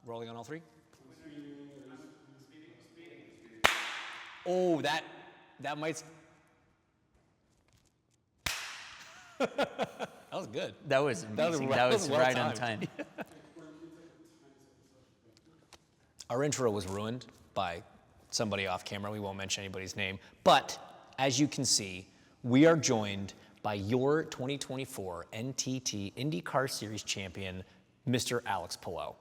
Rolling on all three. Oh, that might. That was good. That was amazing. That was well right on timed. time. Our intro was ruined by somebody off camera. We won't mention anybody's name. But as you can see, we are joined by your 2024 NTT INDYCAR Series Champion, Mr. Alex Palou.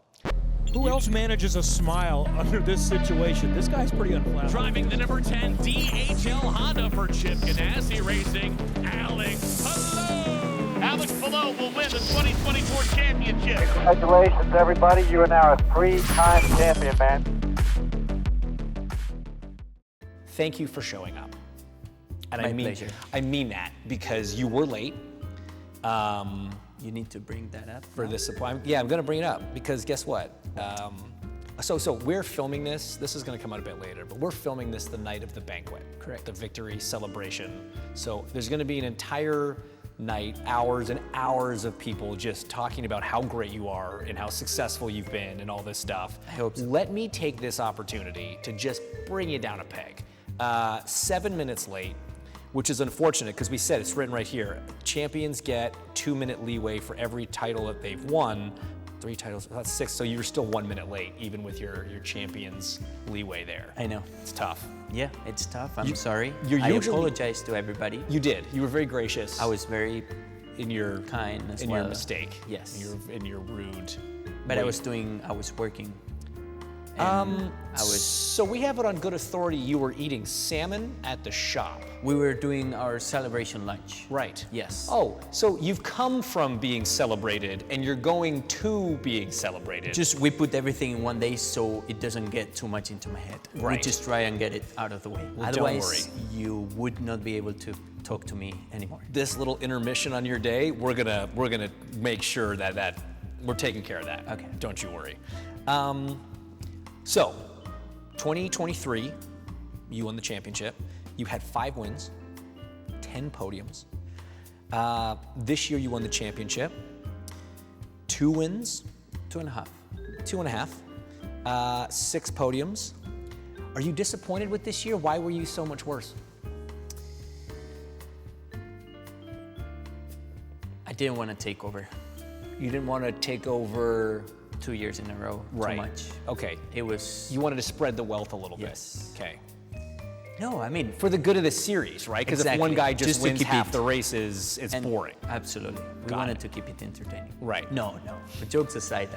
Who else manages a smile under this situation? This guy's pretty unflappable. Driving the number 10 DHL Honda for Chip Ganassi Racing, Alex Palou. Alex Palou will win the 2024 championship. Congratulations, everybody. You are now a three-time champion, man. Thank you for showing up. And My pleasure. I mean that because you were late. You need to bring that up For this supply. Yeah, I'm gonna bring it up because guess what? So we're filming this. This is gonna come out a bit later, but we're filming this the night of the banquet. Correct. The victory celebration. So there's gonna be an entire night, hours and hours of people just talking about how great you are and how successful you've been and all this stuff. I hope so. Let me take this opportunity to just bring you down a peg. 7 minutes late, which is unfortunate because we said it's written right here. Champions get 2-minute leeway for every title that they've won. 3 titles, that's 6, so you're still 1 minute late, even with your champions leeway there. I know. It's tough. Yeah, it's tough. I'm sorry. you're I usually- apologize to everybody. You did. You were very gracious. I was very in your kind as in well. your mistake. Yes. In your rude. But way. I was working. And So we have it on good authority. You were eating salmon at the shop. we were doing our celebration lunch. Right. Yes. Oh, so you've come from being celebrated and you're going to being celebrated. Just we put everything in one day so it doesn't get too much into my head. Right. We just try and get it out of the way. Well, don't Otherwise, you would not be able to talk to me anymore. This little intermission on your day, we're gonna make sure that we're taking care of that. Okay. Don't you worry. So, 2023, you won the championship. You had 5 wins, 10 podiums. This year you won the championship. 2 wins, 2.5. 2.5, 6 podiums. Are you disappointed with this year? Why were you so much worse? I didn't want to take over You didn't want to take over. 2 years in a row. Right. Too much. Okay. It was. You wanted to spread the wealth a little Yes. bit. Okay. No, I mean. For the good of the series, right? Because if one Exactly. guy just Just to wins keep half it- the races, it's and- boring. Absolutely. We Got wanted it. to keep it entertaining. Right. No. But jokes aside,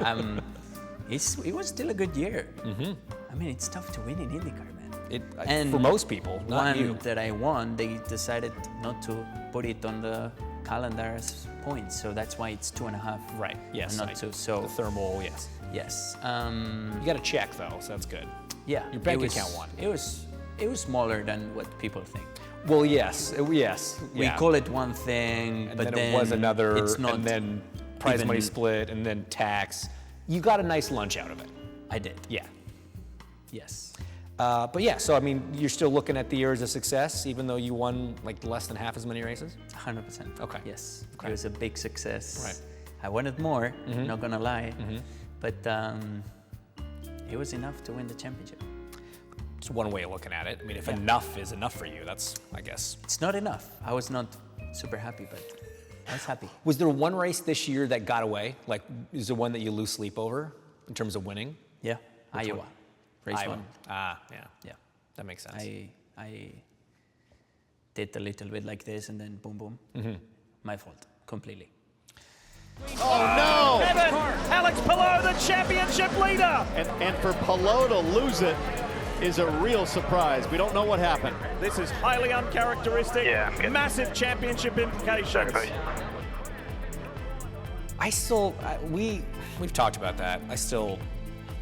it was still a good year. Mm-hmm. I mean, it's tough to win in IndyCar, man. And for most people, not one you. that I won, they decided not to put it on the calendar as points, so that's why it's 2.5. Right. Yes. and not 2. So the thermal. Yes. yes, You got a check though, so that's good. yeah. Your bank it was, account won. It was smaller than what people think. Well, yes. Yes. We yeah. call it one thing, And but then it was another, It's not. and then prize money even- split, and then tax. You got a nice lunch out of it. I did. Yeah. Yes. But yeah, so I mean, you're still looking at the year as a success, even though you won like less than half as many races. 100%. Okay. Yes. Okay. It was a big success. Right. I wanted more, not gonna lie, but it was enough to win the championship. It's one way of looking at it. I mean, if enough is enough for you, that's, I guess. It's not enough. I was not super happy, but I was happy. Was there one race this year that got away? Like, is there one that you lose sleep over in terms of winning? Yeah. Iowa. one? Race Iowa. 1. Ah, yeah. Yeah. That makes sense. I did a little bit like this and then boom, boom. My fault, completely. Oh Evan, Alex Palou, the championship leader. And for Palou to lose it is a real surprise. We don't know what happened. This is highly uncharacteristic. Yeah, I'm good. Massive championship implications. I still, we've talked about that. I still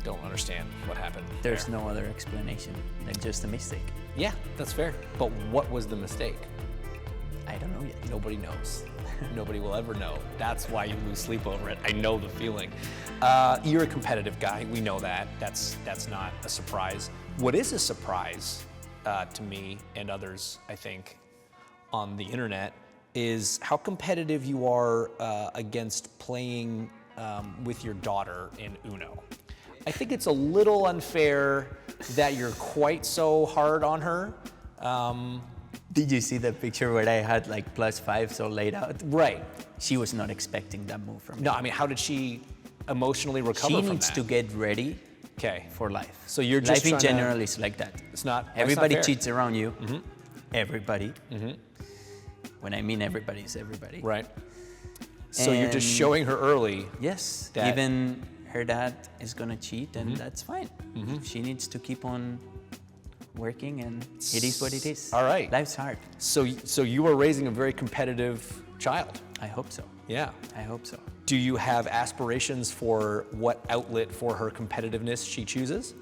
don't understand what happened. There's there. no other explanation than just a mistake. Yeah, that's fair. But what was the mistake? I don't know yet. Nobody knows. Nobody will ever know. That's why you lose sleep over it. I know the feeling. You're a competitive guy. We know that. That's not a surprise. What is a surprise to me and others, I think, on the internet is how competitive you are against playing with your daughter in Uno. I think it's a little unfair that you're quite so hard on her. Did you see the picture where I had like +5s all laid out? Right. She was not expecting that move from me. No, I mean, how did she emotionally recover She from needs that? to get ready Okay. for life. So you're just life in trying to- general is like that. It's not. that's Everybody not fair. cheats around you. Everybody. When I mean everybody, is everybody. Right. So you're just And- showing her early. Yes. That- Even her dad is gonna cheat, and that's fine. She needs to keep on working, and it is what it is. All right. Life's hard. So you are raising a very competitive child. I hope so. Yeah. I hope so. Do you have aspirations for what outlet for her competitiveness she chooses?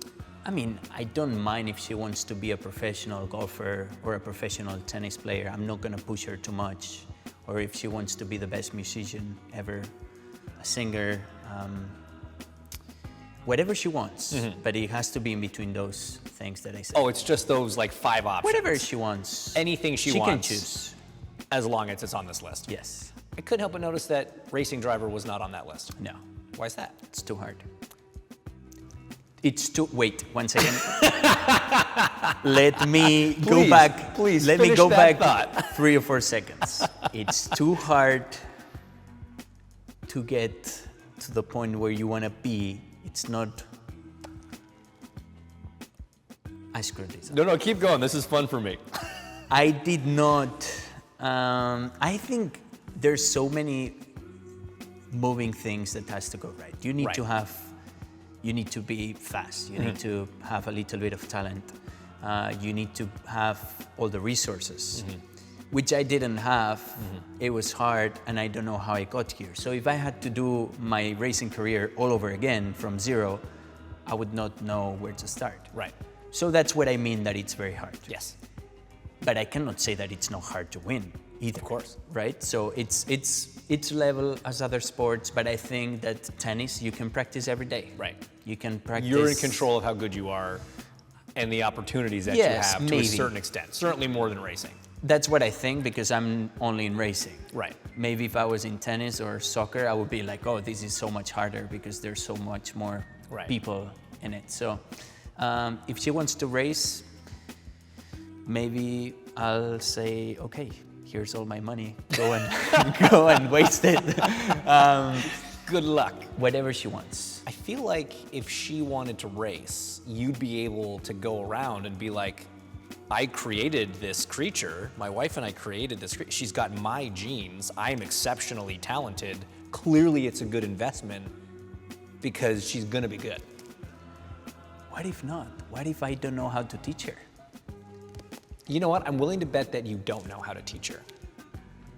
I mean, I don't mind if she wants to be a professional golfer or a professional tennis player. I'm not gonna push her too much. Or if she wants to be the best musician ever, a singer, whatever she wants. But it has to be in between those things that I said. Oh, it's just those like 5 options. Whatever she wants. Anything she She wants. can choose. As long as it's on this list. Yes. I couldn't help but notice that racing driver was not on that list. No. Why is that? It's too hard. It's too. Wait, one second. Let me go Please, back. please Let me finish go that back thought. 3 or 4 seconds. It's too hard to get to the point where you want to be. It's not. I screwed this up. No, keep going. This is fun for me. I did not. I think there's so many moving things that has to go right. You need Right. to have. You need to be fast. You need to have a little bit of talent. You need to have all the resources, which I didn't have. It was hard, and I don't know how I got here. So if I had to do my racing career all over again from zero, I would not know where to start. Right. So that's what I mean that it's very hard. Yes. But I cannot say that it's not hard to win either. Of course. Right? So it's level as other sports, but I think that tennis you can practice every day. Right. You can practice. You're in control of how good you are and the opportunities that you Yes, have to maybe. a certain extent. Certainly more than racing. That's what I think because I'm only in racing. Right. Maybe if I was in tennis or soccer, I would be like, oh, this is so much harder because there's so much more Right. people in it. So if she wants to race, maybe I'll say, okay, here's all my money. Go and go and waste it. Good luck. Whatever she wants. I feel like if she wanted to race, you'd be able to go around and be like, I created this creature. My wife and I created this creature. She's got my genes. I'm exceptionally talented. Clearly, it's a good investment because she's going to be good. What if not? What if I don't know how to teach her? You know what? I'm willing to bet that you don't know how to teach her.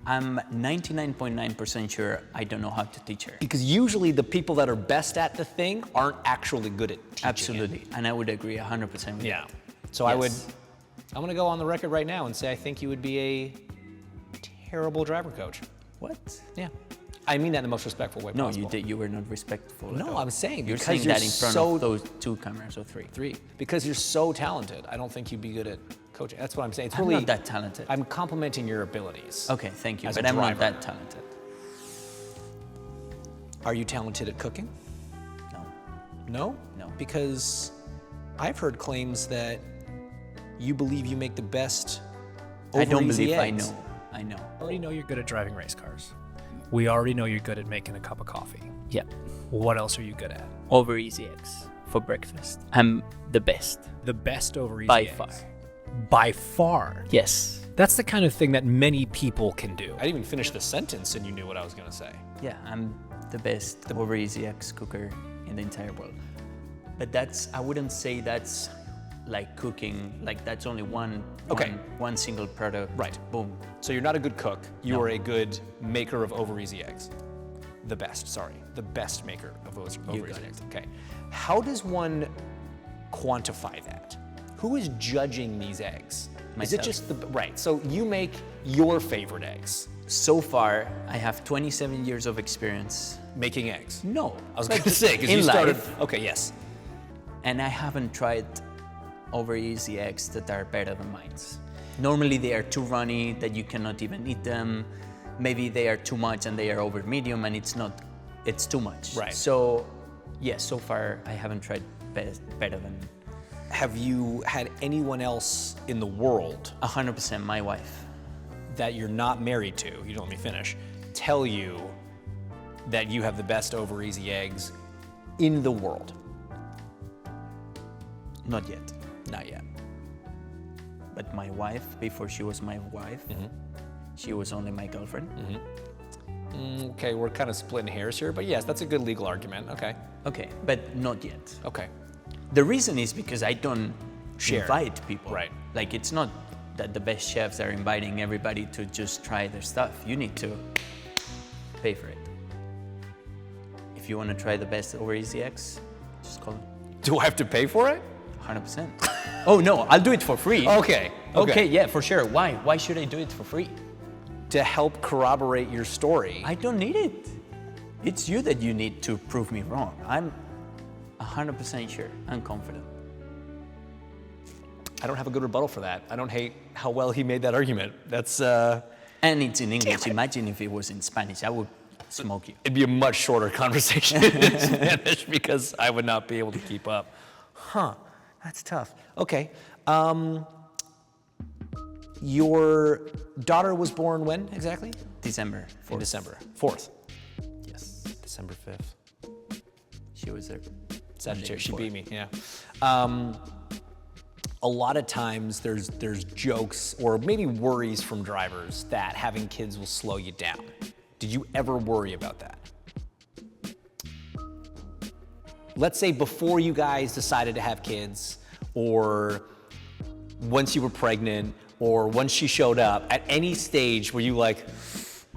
I'm 99.9% sure I don't know how to teach her. Because usually the people that are best at the thing aren't actually good at teaching it. Absolutely. And I would agree 100% with Yeah. that. So I'm going to go on the record right now and say I think you would be a terrible driver coach. What? Yeah. I mean that in the most respectful way No, possible. you did. You were not respectful. at No, all. I'm saying you're because saying you're that in front so- of those 2 cameras or 3. Because you're so talented, I don't think you'd be good at coaching. That's what I'm saying. It's I'm really not that talented. I'm complimenting your abilities. Okay, thank you. As But a I'm driver. not that talented. Are you talented at cooking? No. No? No. Because I've heard claims that you believe you make the best I don't over-easy believe I eggs. know. I know. Already know you're good at driving race cars. We already know you're good at making a cup of coffee. Yeah, What else are you good at? over easy eggs for breakfast. I'm the best. The best over easy By eggs. far. By far. Yes. That's the kind of thing that many people can do. I didn't even finish the sentence and you knew what I was going to say. Yeah, I'm the best over easy eggs cooker in the entire world. But I wouldn't say that's like cooking, like that's only one single product. Right. Boom. So you're not a good cook. You No. are a good maker of over-easy eggs. The best maker of over-easy got it. eggs. Okay. How does one quantify that? Who is judging these eggs? Is it Myself. just right? So you make your favorite eggs So far, I have 27 years of experience. making eggs. No. I was going to say because in you started. life. Okay. Yes. And I haven't tried over easy eggs that are better than mine. Normally they are too runny that you cannot even eat them. Maybe they are too much and they are over medium and it's too much. Right. So Yes, so far I haven't tried better than Have you had anyone else in the world 100% my wife. that you're not married to, you don't let me finish, tell you that you have the best over easy eggs in the world? Not yet. Not yet. But my wife, before she was my wife, she was only my girlfriend. Okay, we're kind of splitting hairs here, but yes, that's a good legal argument. Okay. Okay, but not yet. Okay. The reason is because I don't invite people. Right. Like, it's not that the best chefs are inviting everybody to just try their stuff. You need to pay for it. If you want to try the best over easy eggs, just call me. Do I have to pay for it? 100%. Oh no, I'll do it for free. Okay. Okay, yeah, for sure. Why? Why should I do it for free? To help corroborate your story. I don't need it. It's you that you need to prove me wrong. I'm 100% sure. I'm confident. I don't have a good rebuttal for that. I don't hate how well he made that argument. That's And it's in English. Imagine if it was in Spanish. I would smoke you. it'd be a much shorter conversation in Spanish because I would not be able to keep up. Huh, that's tough. Okay. Your daughter was born when exactly? December 4th. In December 4th. Yes, December 5th. She was there. Sagittarius, she beat me, yeah. A lot of times there's jokes or maybe worries from drivers that having kids will slow you down. Did you ever worry about that? Let's say before you guys decided to have kids, or once you were pregnant, or once she showed up, at any stage were you like,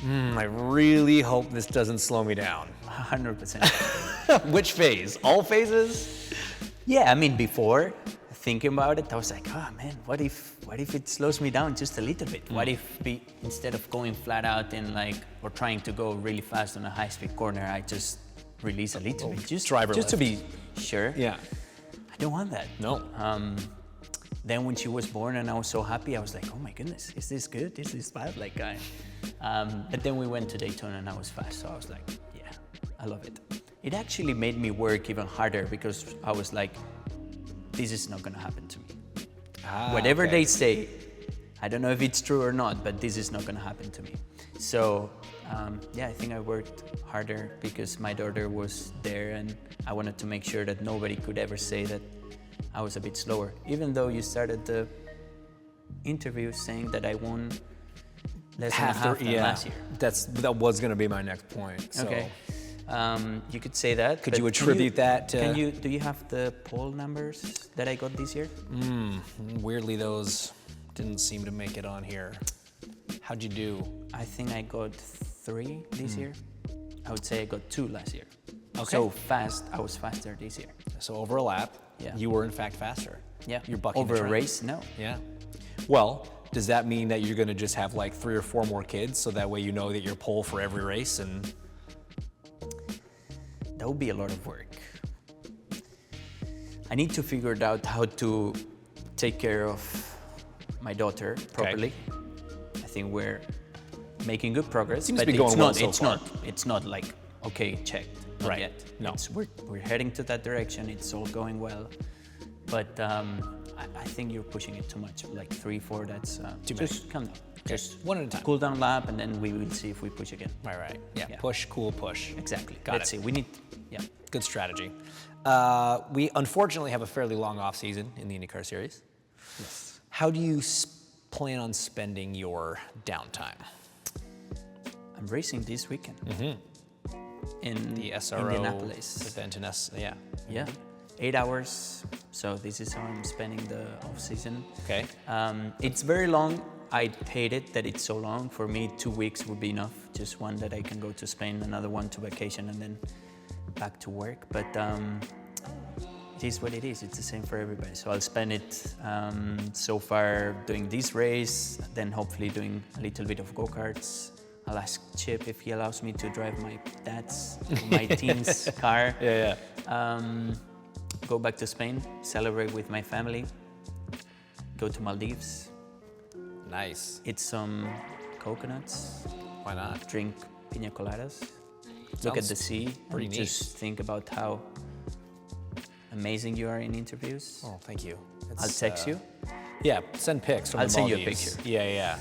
I really hope this doesn't slow me down? 100%. Which phase? All phases? Yeah, I mean, before thinking about it, I was like, oh man, what if it slows me down just a little bit? What if instead of going flat out in or trying to go really fast on a high-speed corner, I just release a little bit, just to be sure. Yeah. I don't want that. No. Then when she was born and I was so happy, I was like, oh my goodness, is this good? Is this bad? But then we went to Daytona and I was fast, so I was like, yeah, I love it. It actually made me work even harder because I was like, this is not gonna happen to me. Whatever they say, I don't know if it's true or not, but this is not gonna happen to me. So yeah, I think I worked harder because my daughter was there and I wanted to make sure that nobody could ever say that I was a bit slower. Even though you started the interview saying that I won less than half than last year. That was gonna be my next point. So. Okay. You could say that. Could you attribute that to... Do you have the poll numbers that I got this year? Weirdly, those didn't seem to make it on here. How'd you do? I think I got 3 this year. I would say I got 2 last year. Okay. So fast, I was faster this year. So over a lap, Yeah. you were in fact faster. Yeah. You're bucking Over the a trend. race, no. Yeah. Well, does that mean that you're gonna just have 3 or 4 more kids so that way you know that you're pole for every race and... That would be a lot of work. I need to figure out how to take care of my daughter properly. I think we're making good progress. Seems to but be going well so far. It's not like, okay, checked, not Right. yet. No. We're heading to that direction. It's all going well. But I think you're pushing it too much. 3, 4, that's Too many. just calm down. Just one at a time. Cool down lap, and then we will see if we push again. Right. Yeah. Yeah. Push, cool, push. Exactly. Got Let's it. see. We need, yeah. Good strategy. We unfortunately have a fairly long off season in the IndyCar Series. Yes. How do you plan on spending your downtime? I'm racing this weekend. In The SRO Indianapolis. event in yeah. Yeah, 8 hours. So this is how I'm spending the off season. Okay. It's very long. I hate it that it's so long. For me, 2 weeks would be enough. Just one that I can go to Spain, another one to vacation, and then back to work. But it is what it is. It's the same for everybody. So I'll spend it so far doing this race, then hopefully doing a little bit of go-karts. I'll ask Chip if he allows me to drive my dad's, my team's car. Yeah. Go back to Spain, celebrate with my family, go to Maldives, Nice. eat some coconuts, Why not? drink piña coladas, look at the sea, pretty and neat. just think about how amazing you are in interviews. Oh, thank you. I'll text you. Yeah, send pics from I'll the send you a Maldives. picture. Yeah.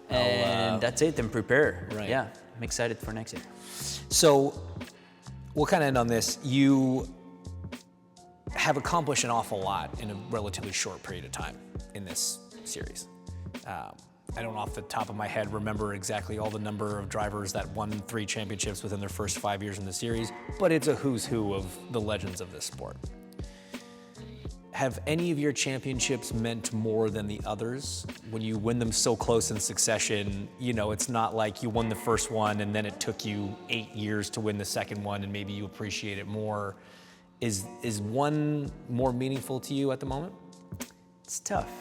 And that's it, and prepare. Right. Yeah, I'm excited for next year. So we'll kind of end on this. You have accomplished an awful lot in a relatively short period of time in this series. I don't off the top of my head remember exactly all the number of drivers that won 3 championships within their first 5 years in the series, but it's a who's who of the legends of this sport. Have any of your championships meant more than the others? When you win them so close in succession, you know, it's not like you won the first one and then it took you 8 years to win the second one and maybe you appreciate it more. Is one more meaningful to you at the moment? It's tough.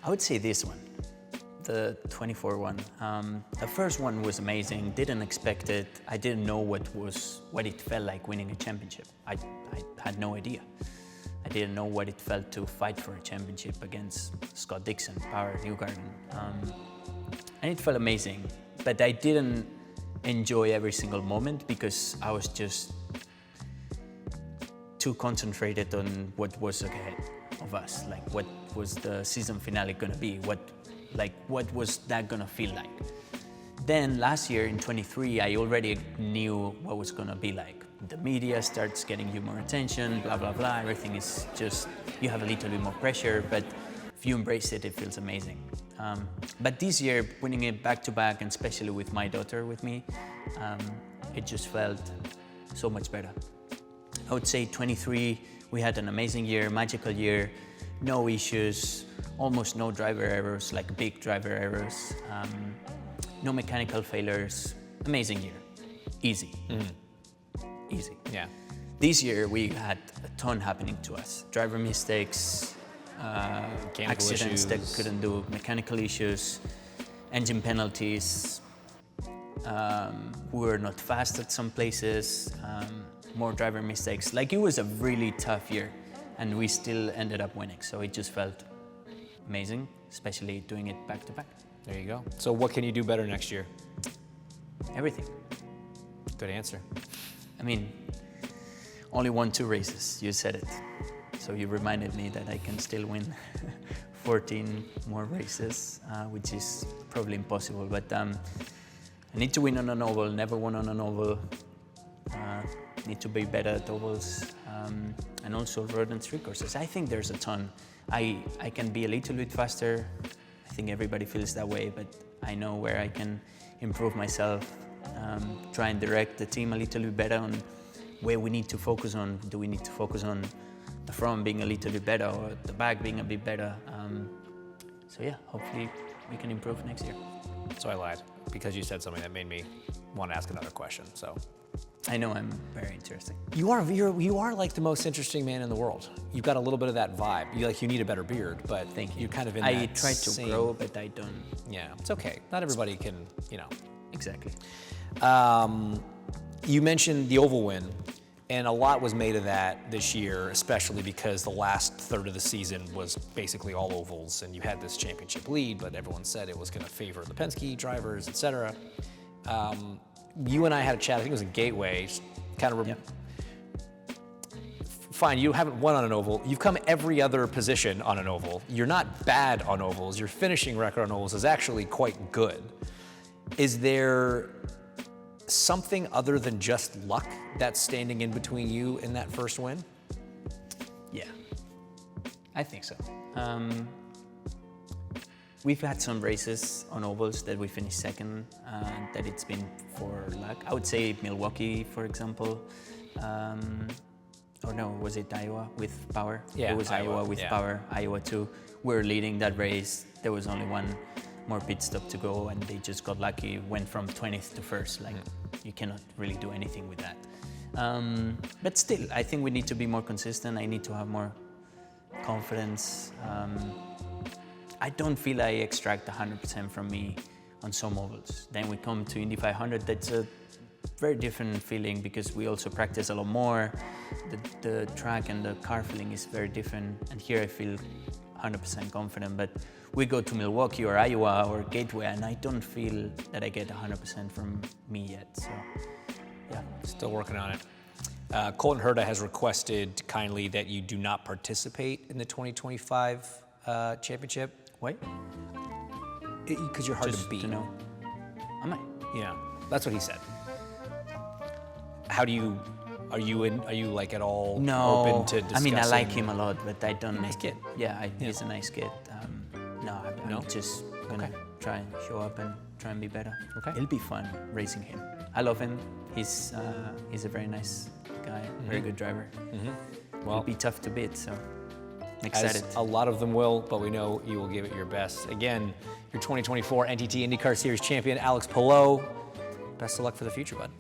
I would say this one, the 24 one. The first one was amazing, didn't expect it. I didn't know what it felt like winning a championship. I had no idea. I didn't know what it felt to fight for a championship against Scott Dixon, Power, Newgarden. And it felt amazing, but I didn't enjoy every single moment because I was just too concentrated on what was ahead of us, like what was the season finale gonna be, what was that gonna feel like. Then last year in 23, I already knew what was gonna be like. The media starts getting you more attention, blah, blah, blah. Everything is just, you have a little bit more pressure, but if you embrace it, it feels amazing. But this year, winning it back-to-back, and especially with my daughter with me, it just felt so much better. I would say 23, we had an amazing year, magical year, no issues, almost no driver errors, like big driver errors, no mechanical failures, amazing year, easy, easy. Yeah. This year we had a ton happening to us, driver mistakes, accidents that couldn't do, mechanical issues, engine penalties, we were not fast at some places, more driver mistakes. Like, it was a really tough year and we still ended up winning. So it just felt amazing, especially doing it back to back. There you go. So what can you do better next year? Everything. Good answer. I mean, only won 2 races, you said it. So you reminded me that I can still win 14 more races, which is probably impossible. But I need to win on an oval, never won on an oval. Need to be better at ovals, and also road and street courses. I think there's a ton. I can be a little bit faster. I think everybody feels that way, but I know where I can improve myself, try and direct the team a little bit better on where we need to focus on. Do we need to focus on the front being a little bit better or the back being a bit better? So yeah, hopefully we can improve next year. So I lied because you said something that made me want to ask another question. So I know I'm very interesting. you are like the most interesting man in the world. You've got a little bit of that vibe. You need a better beard, but Thank you. You're kind of in I that try to same- grow, but I don't. Yeah, it's okay. Not everybody can, Exactly. You mentioned the oval win, and a lot was made of that this year, especially because the last third of the season was basically all ovals, and you had this championship lead, but everyone said it was going to favor the Penske drivers, etc. You and I had a chat, I think it was in Gateway, kind of. Yep. Fine, you haven't won on an oval. You've come every other position on an oval. You're not bad on ovals. Your finishing record on ovals is actually quite good. Is there something other than just luck that's standing in between you and that first win? Yeah, I think so. We've had some races on ovals that we finished second, that it's been for luck. I would say Milwaukee, for example. Or no, was it Iowa with Power? Yeah, it was Iowa with yeah. Power, Iowa 2. We're leading that race. There was only one more pit stop to go, and they just got lucky, went from 20th to first. Like, you cannot really do anything with that. But still, I think we need to be more consistent. I need to have more confidence. I don't feel I extract 100% from me on some ovals. Then we come to Indy 500, that's a very different feeling because we also practice a lot more. The track and the car feeling is very different, and here I feel 100% confident. But we go to Milwaukee or Iowa or Gateway, and I don't feel that I get 100% from me yet. So, yeah. Still working on it. Colton Herta has requested kindly that you do not participate in the 2025 championship. Why? Because you're hard Just to beat. to know. Am I? Yeah, that's what he said. How do you? Are you like at all No. open to discussing? I mean, I like him a lot, but I don't. Nice kid. Yeah, he's a nice kid. No, I'm just gonna try and show up and try and be better. Okay. It'll be fun racing him. I love him. He's a very nice guy, very good driver. Well, It'll be tough to beat, so I'm as excited. a lot of them will, but we know you will give it your best. Again, your 2024 NTT INDYCAR Series champion, Alex Palou. Best of luck for the future, bud.